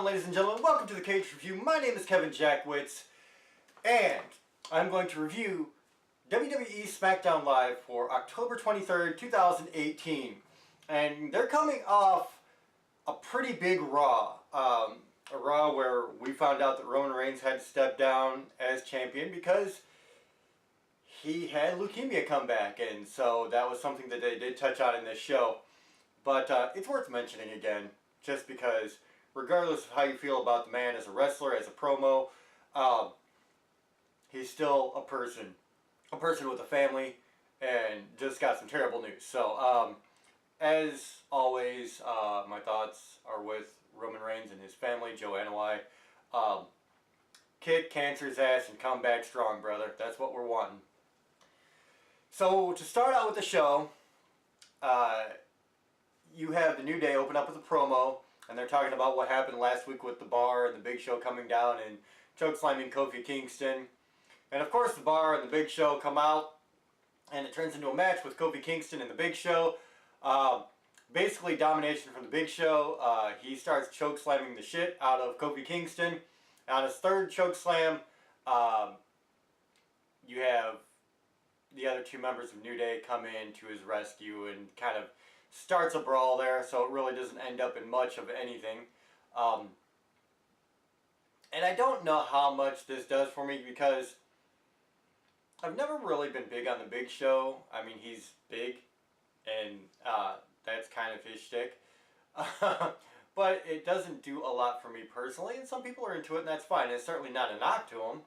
ladies and gentlemen, welcome to the Cage Review. My name is Kevin Jackwitz, and I'm going to review WWE SmackDown Live for October 23rd, 2018. And they're coming off a pretty big Raw. A Raw where we found out that Roman Reigns had to step down as champion because he had leukemia come back, and so that was something that they did touch on in this show. But it's worth mentioning again, just because regardless of how you feel about the man as a wrestler, as a promo, he's still a person with a family, and just got some terrible news. So, as always, my thoughts are with Roman Reigns and his family, Joe Anoa'i. Kick cancer's ass and come back strong, brother. That's what we're wanting. So, to start out with the show, you have the New Day open up with a promo, and they're talking about what happened last week with the Bar and the Big Show coming down and chokeslamming Kofi Kingston. And of course the Bar and the Big Show come out, and it turns into a match with Kofi Kingston and the Big Show. Basically domination from the Big Show. He starts chokeslamming the shit out of Kofi Kingston. On his third chokeslam, you have the other two members of New Day come in to his rescue and kind of starts a brawl there, so it really doesn't end up in much of anything. And I don't know how much this does for me because I've never really been big on the Big Show. I mean, he's big, and that's kind of his shtick. But it doesn't do a lot for me personally, and some people are into it, and that's fine. It's certainly not a knock to him.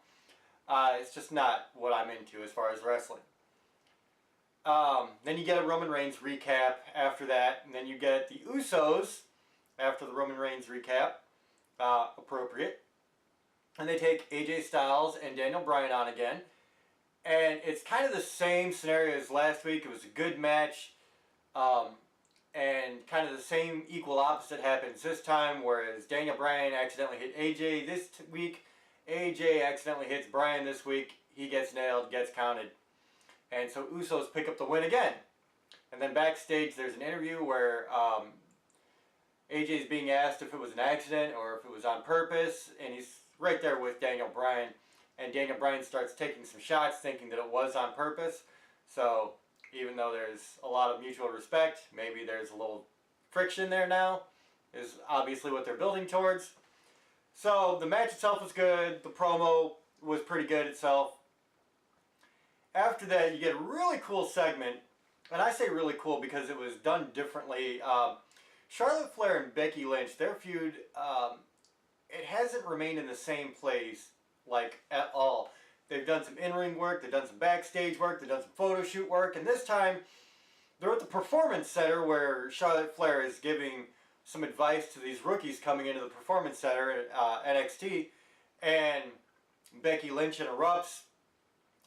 It's just not what I'm into as far as wrestling. Then you get a Roman Reigns recap after that, and then you get the Usos after the Roman Reigns recap, appropriate. And they take AJ Styles and Daniel Bryan on again. And it's kind of the same scenario as last week. It was a good match, and kind of the same equal opposite happens this time, whereas Daniel Bryan accidentally hit AJ this week. AJ accidentally hits Bryan this week. He gets nailed, gets counted. And so Usos pick up the win again. And then backstage there's an interview where AJ's being asked if it was an accident or if it was on purpose. And he's right there with Daniel Bryan. And Daniel Bryan starts taking some shots thinking that it was on purpose. So even though there's a lot of mutual respect, maybe there's a little friction there now, is obviously what they're building towards. So the match itself was good. The promo was pretty good itself. After that, you get a really cool segment, and I say really cool because it was done differently. Charlotte Flair and Becky Lynch, their feud, it hasn't remained in the same place, like, at all. They've done some in-ring work, they've done some backstage work, they've done some photo shoot work, and this time, they're at the Performance Center where Charlotte Flair is giving some advice to these rookies coming into the Performance Center at NXT, and Becky Lynch interrupts,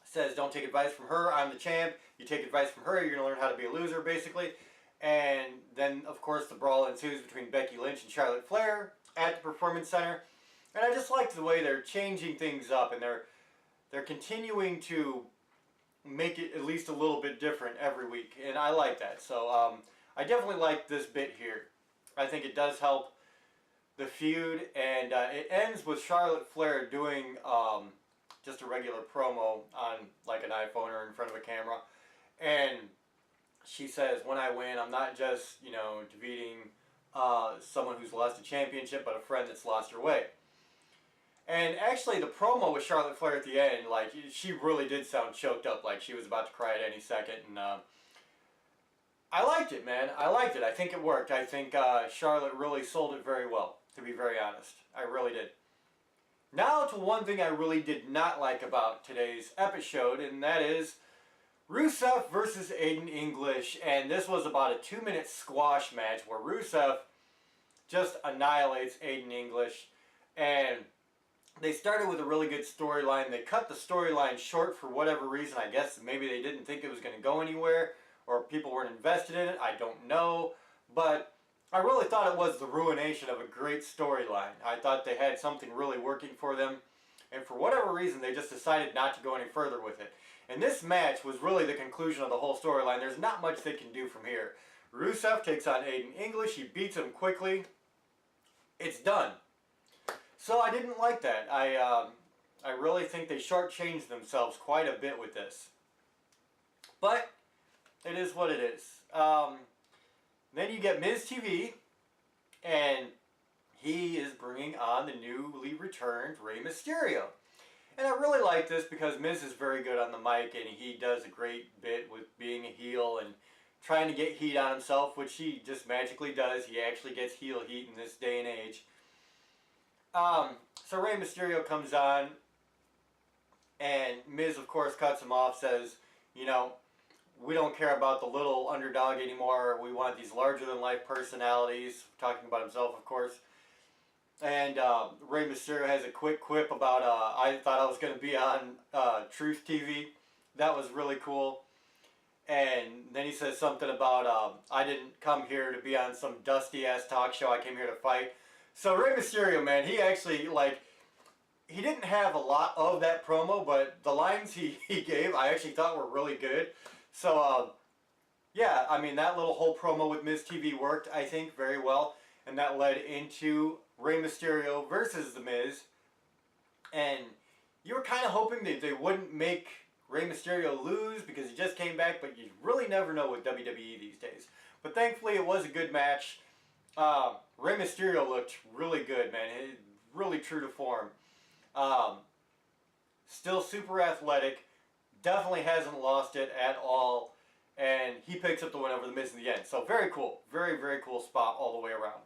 says, don't take advice from her, I'm the champ. You take advice from her, you're going to learn how to be a loser, basically. And then, of course, the brawl ensues between Becky Lynch and Charlotte Flair at the Performance Center. And I just liked the way they're changing things up, and they're continuing to make it at least a little bit different every week. And I like that. So I definitely like this bit here. I think it does help the feud, and it ends with Charlotte Flair doing just a regular promo on like an iPhone or in front of a camera, and she says, when I win, I'm not just, you know, defeating someone who's lost a championship, but a friend that's lost her way. And actually the promo with Charlotte Flair at the end, like, she really did sound choked up, like she was about to cry at any second, and I liked it, man. I liked it. I think it worked. I think Charlotte really sold it very well, to be very honest. I really did. Now to one thing I really did not like about today's episode, and that is Rusev versus Aiden English. And this was about a 2-minute squash match where Rusev just annihilates Aiden English. And they started with a really good storyline. They cut the storyline short for whatever reason. I guess maybe they didn't think it was going to go anywhere, or people weren't invested in it. I don't know. But I really thought it was the ruination of a great storyline. I thought they had something really working for them, and for whatever reason they just decided not to go any further with it. And this match was really the conclusion of the whole storyline. There's not much they can do from here. Rusev takes on Aiden English, he beats him quickly. It's done. So I didn't like that. I really think they shortchanged themselves quite a bit with this. But it is what it is. Then you get Miz TV, and he is bringing on the newly returned Rey Mysterio. And I really like this because Miz is very good on the mic, and he does a great bit with being a heel and trying to get heat on himself, which he just magically does. He actually gets heel heat in this day and age. So Rey Mysterio comes on, and Miz, of course, cuts him off, says, you know, we don't care about the little underdog anymore. We want these larger-than-life personalities. Talking about himself, of course. And Rey Mysterio has a quick quip about, I thought I was going to be on Truth TV. That was really cool. And then he says something about, I didn't come here to be on some dusty-ass talk show. I came here to fight. So Rey Mysterio, man, he actually, like, he didn't have a lot of that promo, but the lines he gave I actually thought were really good. So, yeah, I mean, that little whole promo with Miz TV worked, I think, very well. And that led into Rey Mysterio versus The Miz. And you were kind of hoping that they wouldn't make Rey Mysterio lose because he just came back, but you really never know with WWE these days. But thankfully, it was a good match. Rey Mysterio looked really good, man. Really true to form. Still super athletic. Definitely hasn't lost it at all. And he picks up the win over The Miz in the end. So very cool. Very, very cool spot all the way around.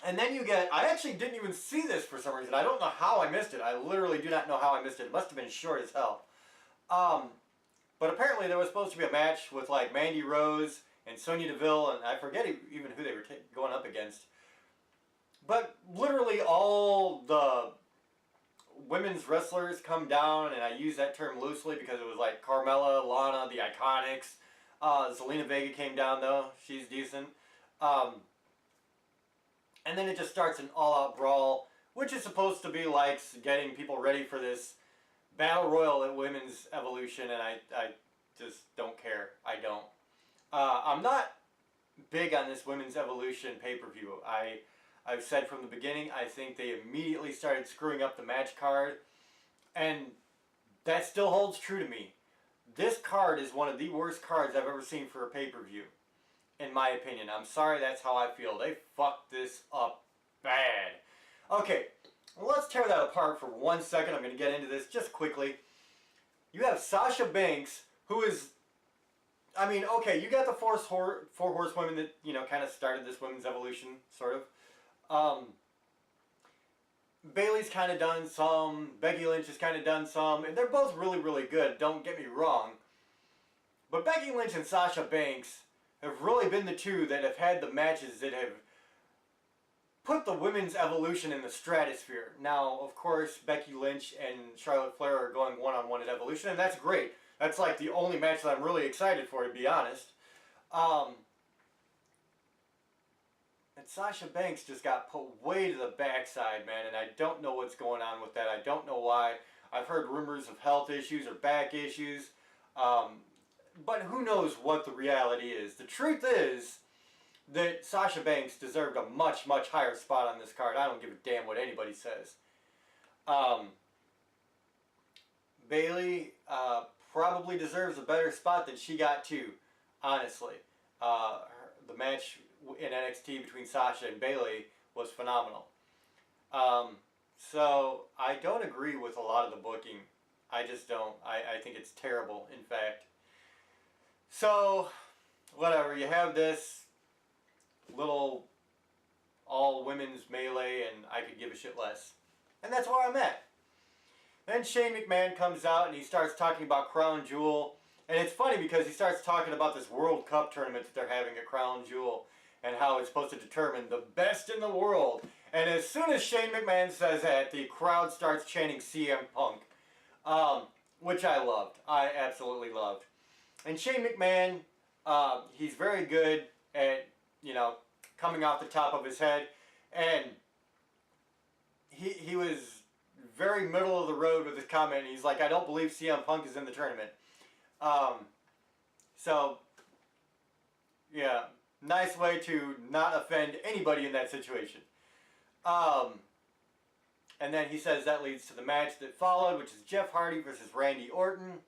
And then you get, I actually didn't even see this for some reason. I don't know how I missed it. I literally do not know how I missed it. It must have been short as hell. But apparently there was supposed to be a match with like Mandy Rose and Sonya Deville, and I forget even who they were going up against. But literally all the women's wrestlers come down, and I use that term loosely because it was like Carmella, Lana, the Iconics. Zelina Vega came down though. She's decent. And then it just starts an all-out brawl, which is supposed to be like getting people ready for this battle royal at Women's Evolution, and I just don't care. I don't. I'm not big on this Women's Evolution pay-per-view. I've said from the beginning, I think they immediately started screwing up the match card, and that still holds true to me. This card is one of the worst cards I've ever seen for a pay-per-view, in my opinion. I'm sorry, that's how I feel. They fucked this up bad. Okay, well, let's tear that apart for 1 second. I'm going to get into this just quickly. You have Sasha Banks, who is, I mean, okay, you got the four horsewomen that, you know, kind of started this Women's Evolution, sort of. Bayley's kind of done some, Becky Lynch has kind of done some, and they're both really, really good, don't get me wrong. But Becky Lynch and Sasha Banks have really been the two that have had the matches that have put the Women's Evolution in the stratosphere. Now, of course, Becky Lynch and Charlotte Flair are going one-on-one at Evolution, and that's great. That's like the only match that I'm really excited for, to be honest. And Sasha Banks just got put way to the backside, man, and I don't know what's going on with that. I don't know why. I've heard rumors of health issues or back issues. But who knows what the reality is. The truth is that Sasha Banks deserved a much, much higher spot on this card. I don't give a damn what anybody says. Bayley probably deserves a better spot than she got too, honestly. The match in NXT between Sasha and Bayley was phenomenal. So I don't agree with a lot of the booking. I just don't. I think it's terrible, in fact. So, whatever, you have this little all-women's melee, and I could give a shit less. And that's where I'm at. Then Shane McMahon comes out, and he starts talking about Crown Jewel. And it's funny because he starts talking about this World Cup tournament that they're having at Crown Jewel, and how it's supposed to determine the best in the world. And as soon as Shane McMahon says that, the crowd starts chanting CM Punk, which I loved. I absolutely loved. And Shane McMahon, he's very good at, you know, coming off the top of his head. And he was very middle of the road with his comment. He's like, I don't believe CM Punk is in the tournament. So, yeah, nice way to not offend anybody in that situation. And then he says that leads to the match that followed, which is Jeff Hardy versus Randy Orton.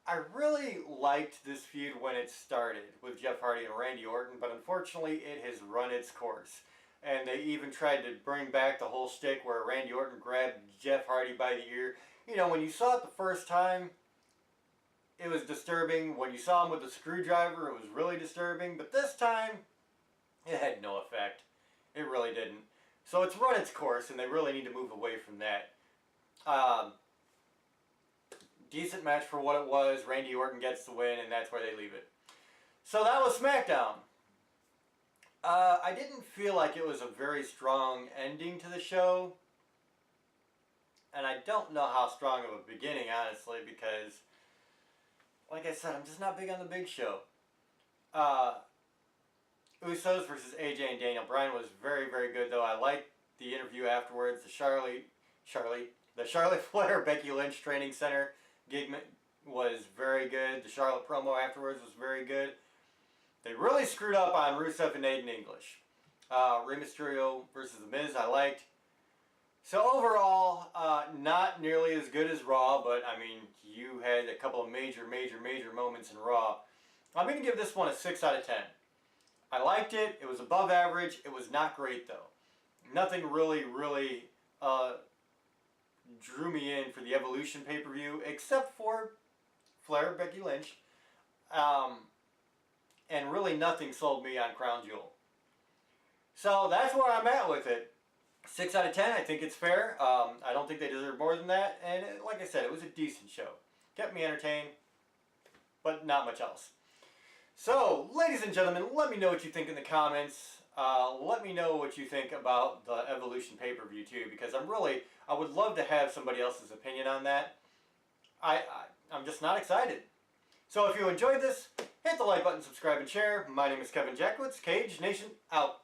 I really liked this feud when it started with Jeff Hardy and Randy Orton, but unfortunately it has run its course. And they even tried to bring back the whole shtick where Randy Orton grabbed Jeff Hardy by the ear. You know, when you saw it the first time, it was disturbing. When you saw him with the screwdriver, it was really disturbing. But this time, it had no effect. It really didn't. So it's run its course, and they really need to move away from that. Decent match for what it was. Randy Orton gets the win, and that's where they leave it. So that was SmackDown. I didn't feel like it was a very strong ending to the show. And I don't know how strong of a beginning, honestly, because, like I said, I'm just not big on the Big Show. Usos versus AJ and Daniel Bryan was very, very good, though. I liked the interview afterwards. The Charlotte Flair Becky Lynch Training Center gig was very good. The Charlotte promo afterwards was very good. They really screwed up on Rusev and Aiden English. Rey Mysterio versus The Miz, I liked. So overall, not nearly as good as Raw, but I mean, you had a couple of major moments in Raw. I'm going to give this one a 6 out of 10. I liked it. It was above average. It was not great, though. Nothing really drew me in for the Evolution pay-per-view, except for Flair, Becky Lynch. And really nothing sold me on Crown Jewel. So that's where I'm at with it. 6 out of 10, I think it's fair. I don't think they deserve more than that. And like I said, it was a decent show. Kept me entertained, but not much else. So, ladies and gentlemen, let me know what you think in the comments. Let me know what you think about the Evolution pay-per-view too, because I would love to have somebody else's opinion on that. I'm just not excited. So if you enjoyed this, hit the like button, subscribe, and share. My name is Kevin Jackwitz. Cage Nation out.